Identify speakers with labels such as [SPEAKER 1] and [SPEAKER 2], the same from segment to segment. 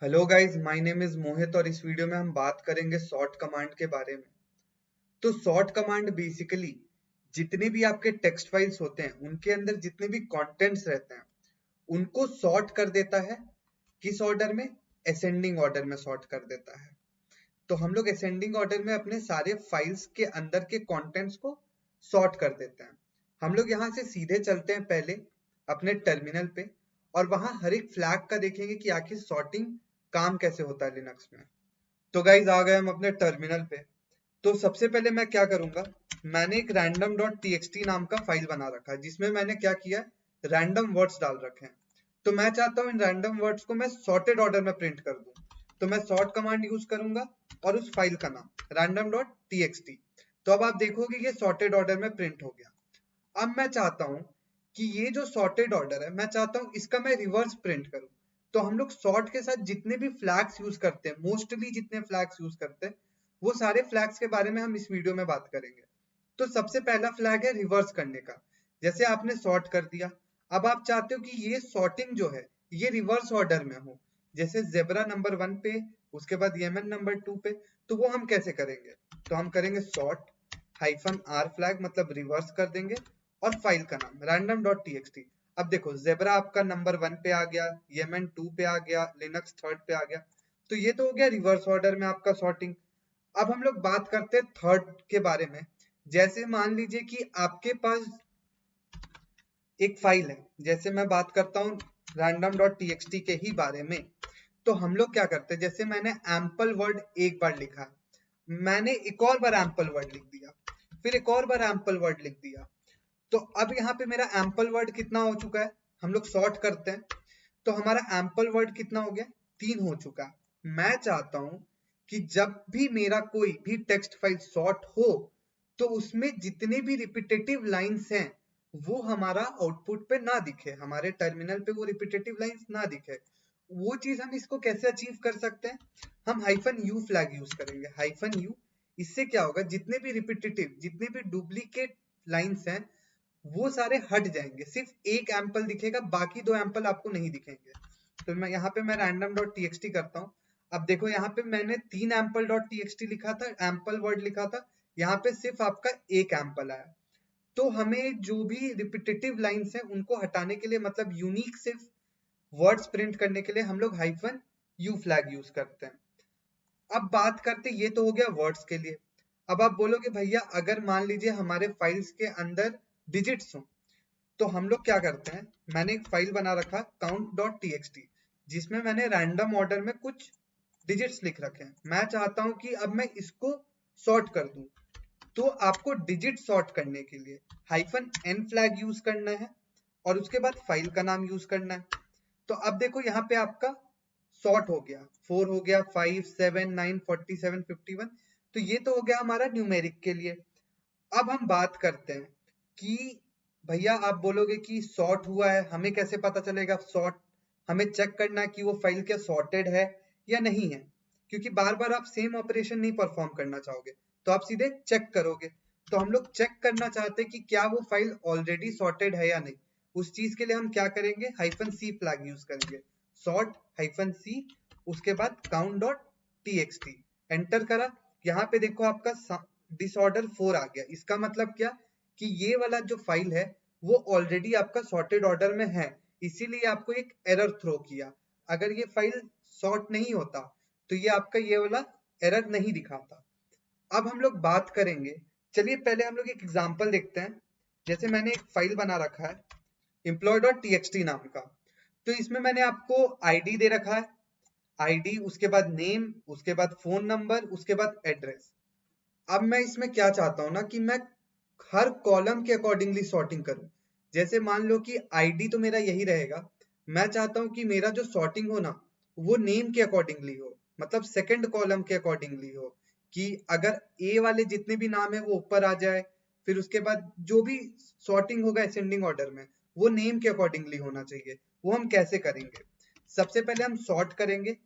[SPEAKER 1] Hello guys, my name is Mohit और इस video में हम बात करेंगे सॉर्ट कमांड के बारे में। तो सॉर्ट कमांड बेसिकली जितने भी आपके टेक्स्ट फाइल्स होते हैं उनके अंदर जितने भी कंटेंट्स रहते हैं उनको सॉर्ट कर देता है। किस ऑर्डर में? असेंडिंग ऑर्डर में सॉर्ट कर देता है। तो हम लोग असेंडिंग ऑर्डर में अपने सारे फाइल्स के अंदर के कंटेंट्स को सॉर्ट कर देते हैं। हम लोग यहाँ से सीधे चलते हैं पहले अपने टर्मिनल पे और वहां हर एक फ्लैग का देखेंगे कि आखिर सॉर्टिंग काम कैसे होता है लिनक्स में। तो गाइज आ गए हम अपने टर्मिनल पे। तो सबसे पहले मैं क्या करूंगा, मैंने एक random.txt नाम का फाइल बना रखा है जिसमें मैंने क्या किया, रैंडम वर्ड्स डाल रखे हैं। तो मैं चाहता हूँ इन रैंडम वर्ड्स को मैं सॉर्टेड ऑर्डर में प्रिंट कर दूं। तो मैं सॉर्ट कमांड यूज करूंगा और उस फाइल का नाम random.txt। तो अब आप देखोगे ये सॉर्टेड ऑर्डर में प्रिंट हो गया। अब मैं चाहता हूं कि ये जो सॉर्टेड ऑर्डर है मैं चाहता हूं इसका मैं रिवर्स प्रिंट करूं। तो हम लोग सॉर्ट के साथ जितने भी फ्लैग्स यूज करते हैं, मोस्टली जितने फ्लैग्स यूज करते हैं वो सारे फ्लैग्स के बारे में हम इस वीडियो में बात करेंगे। तो सबसे पहला फ्लैग है रिवर्स करने का। जैसे आपने सॉर्ट कर दिया, अब आप चाहते हो कि ये सॉर्टिंग जो है ये रिवर्स ऑर्डर में हो। जैसे जेब्रा नंबर 1 पे, उसके बाद येमन नंबर 2 पे। तो वो हम कैसे करेंगे? तो हम करेंगे सॉर्ट -r फ्लैग, मतलब रिवर्स कर देंगे, और फाइल का नाम random.txt। अब देखो जेब्रा आपका नंबर 1 पे आ गया, येमन 2 पे आ गया, लिनक्स 3rd पे आ गया। तो ये तो हो गया रिवर्स ऑर्डर में आपका सॉर्टिंग। अब हम लोग बात करते हैं थर्ड के बारे में। जैसे मान लीजिए कि आपके पास एक फाइल है, जैसे मैं बात करता हूँ random.txt के ही बारे में। तो हम लोग क्या करते हैं, जैसे मैंने एम्पल वर्ड एक बार लिखा, मैंने एक और बार एम्पल वर्ड लिख दिया, फिर एक और बार एम्पल वर्ड लिख दिया। तो अब यहाँ पे मेरा एम्पल वर्ड कितना हो चुका है? हम लोग सॉर्ट करते हैं तो हमारा एम्पल वर्ड कितना हो गया? 3 हो चुका है। मैं चाहता हूं कि जब भी मेरा कोई भी टेक्स्ट फाइल सॉर्ट हो तो उसमें जितने भी रिपीटेटिव लाइंस हैं वो हमारा आउटपुट पे ना दिखे, हमारे टर्मिनल पे वो रिपीटेटिव लाइंस ना दिखे। वो चीज हम इसको कैसे अचीव कर सकते हैं? हम -u फ्लैग यूज करेंगे। -u, इससे क्या होगा, जितने भी रिपीटेटिव, जितने भी डुप्लीकेट लाइंस हैं वो सारे हट जाएंगे, सिर्फ एक एम्पल दिखेगा, बाकी 2 एम्पल आपको नहीं दिखेंगे। तो मैं यहाँ पे मैं random.txt करता हूँ। अब देखो यहाँ पे मैंने 3 ample.txt लिखा था, एम्पल वर्ड लिखा था, यहाँ पे सिर्फ आपका एक एम्पल आया। तो हमें जो भी रिपीटेटिव लाइंस हैं उनको हटाने के लिए, मतलब यूनिक सिर्फ वर्ड्स प्रिंट करने के लिए हम लोग -u फ्लैग यूज करते हैं। अब बात करते, ये तो हो गया वर्ड्स के लिए। अब आप बोलोगे भैया अगर मान लीजिए हमारे फाइल्स के अंदर डिजिट्स हो, तो हम लोग क्या करते हैं, मैंने एक फाइल बना रखा count.txt जिसमें मैंने रैंडम ऑर्डर में कुछ डिजिट्स लिख रखे हैं। मैं चाहता हूं कि अब मैं इसको सॉर्ट कर दूं। तो आपको डिजिट सॉर्ट करने के लिए -n फ्लैग यूज करना है और उसके बाद फाइल का नाम यूज करना है। तो अब देखो यहाँ पे आपका सॉर्ट हो गया, 4 हो गया, 5, 7, 9, 47, 51। तो ये तो हो गया हमारा न्यूमेरिक के लिए। अब हम बात करते हैं कि भैया आप बोलोगे कि सॉर्ट हुआ है, हमें कैसे पता चलेगा सॉर्ट? हमें चेक करना है कि वो फाइल क्या सॉर्टेड है या नहीं है, क्योंकि बार बार आप सेम ऑपरेशन नहीं परफॉर्म करना चाहोगे, तो आप सीधे चेक करोगे। तो हम लोग चेक करना चाहते हैं कि क्या वो फाइल ऑलरेडी सॉर्टेड है या नहीं। उस चीज के लिए हम क्या करेंगे, -c फ्लैग यूज करेंगे। सॉर्ट -c, उसके बाद count.txt, एंटर करा। यहाँ पे देखो आपका डिसऑर्डर 4 आ गया। इसका मतलब क्या कि ये वाला जो फाइल है वो ऑलरेडी आपका सॉर्टेड ऑर्डर में है, इसीलिए आपको एक एरर थ्रो किया। अगर ये फाइल सॉर्ट नहीं होता तो ये आपका ये वाला एरर नहीं दिखाता। अब हम लोग बात करेंगे, चलिए पहले हम लोग एक एग्जांपल देखते हैं। जैसे मैंने एक फाइल बना रखा है employee.txt नाम का। तो इसमें मैंने आपको आईडी दे रखा है, आईडी, उसके बाद नेम, उसके बाद फोन नंबर, उसके बाद एड्रेस। अब मैं इसमें क्या चाहता हूं ना कि मैं हर कॉलम के अकॉर्डिंगली सॉर्टिंग करूं। जैसे मान लो कि आईडी तो मेरा यही रहेगा, मैं चाहता हूं कि मेरा जो सॉर्टिंग हो ना वो नेम के अकॉर्डिंगली हो, मतलब सेकंड कॉलम के अकॉर्डिंगली हो, कि अगर ए वाले जितने भी नाम है वो ऊपर आ जाए, फिर उसके बाद जो भी सॉर्टिंग होगा असेंडिंग ऑर्डर में वो नेम के अकॉर्डिंगली होना चाहिए। वो हम कैसे करेंगे? सबसे पहले हम सॉर्ट करेंगे,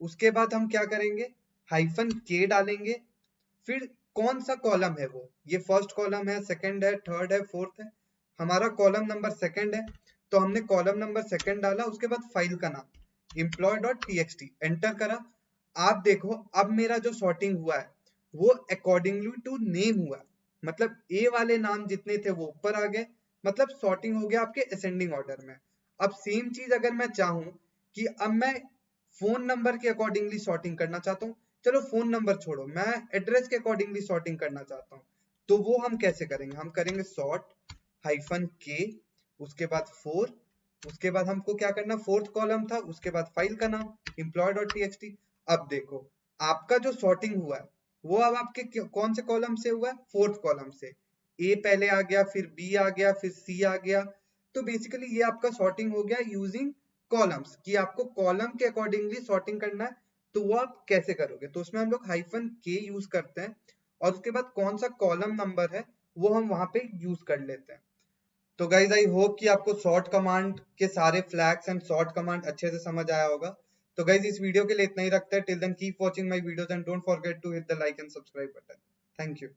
[SPEAKER 1] उसके बाद हम क्या करेंगे, -k डालेंगे। फिर कौन सा कॉलम है वो, ये फर्स्ट कॉलम है, सेकंड है, थर्ड है, फोर्थ है। हमारा कॉलम नंबर सेकंड है, तो हमने कॉलम नंबर सेकंड डाला, उसके बाद फाइल का नाम। employee.txt एंटर करा। आप देखो अब मेरा जो सॉर्टिंग हुआ है वो अकॉर्डिंगली टू नेम हुआ है, मतलब ए वाले नाम जितने थे वो ऊपर आ गए, मतलब सॉर्टिंग हो गया आपके असेंडिंग ऑर्डर में। अब सेम चीज अगर मैं चाहूं कि अब मैं फोन नंबर के अकॉर्डिंगली सॉर्टिंग करना चाहता हूँ, चलो फोन नंबर छोड़ो, मैं एड्रेस के अकॉर्डिंगली सॉर्टिंग करना चाहता हूँ, तो वो हम कैसे करेंगे? हम करेंगे सॉर्ट हाइफन के, उसके बाद 4, उसके बाद हमको क्या करना, फोर्थ कॉलम था, उसके बाद फाइल का नाम employee.txt। अब देखो आपका जो सॉर्टिंग हुआ है वो अब आपके कौन से कॉलम से हुआ है? फोर्थ कॉलम से। ए पहले आ गया, फिर बी आ गया, फिर सी आ गया। तो बेसिकली ये आपका सॉर्टिंग हो गया यूजिंग कॉलम्स, कि आपको कॉलम के अकॉर्डिंगली सॉर्टिंग करना है, तो वो आप कैसे करोगे? तो उसमें हम लोग हाइफन के यूज करते हैं और उसके बाद कौन सा कॉलम नंबर है वो हम वहां पे यूज कर लेते हैं। तो गाइज आई होप कि आपको सॉर्ट कमांड के सारे फ्लैग्स एंड सॉर्ट कमांड अच्छे से समझ आया होगा। तो गाइज इस वीडियो के लिए इतना ही रखते हैं। Till then keep watching my videos and don't forget to hit the like and subscribe button. Thank you.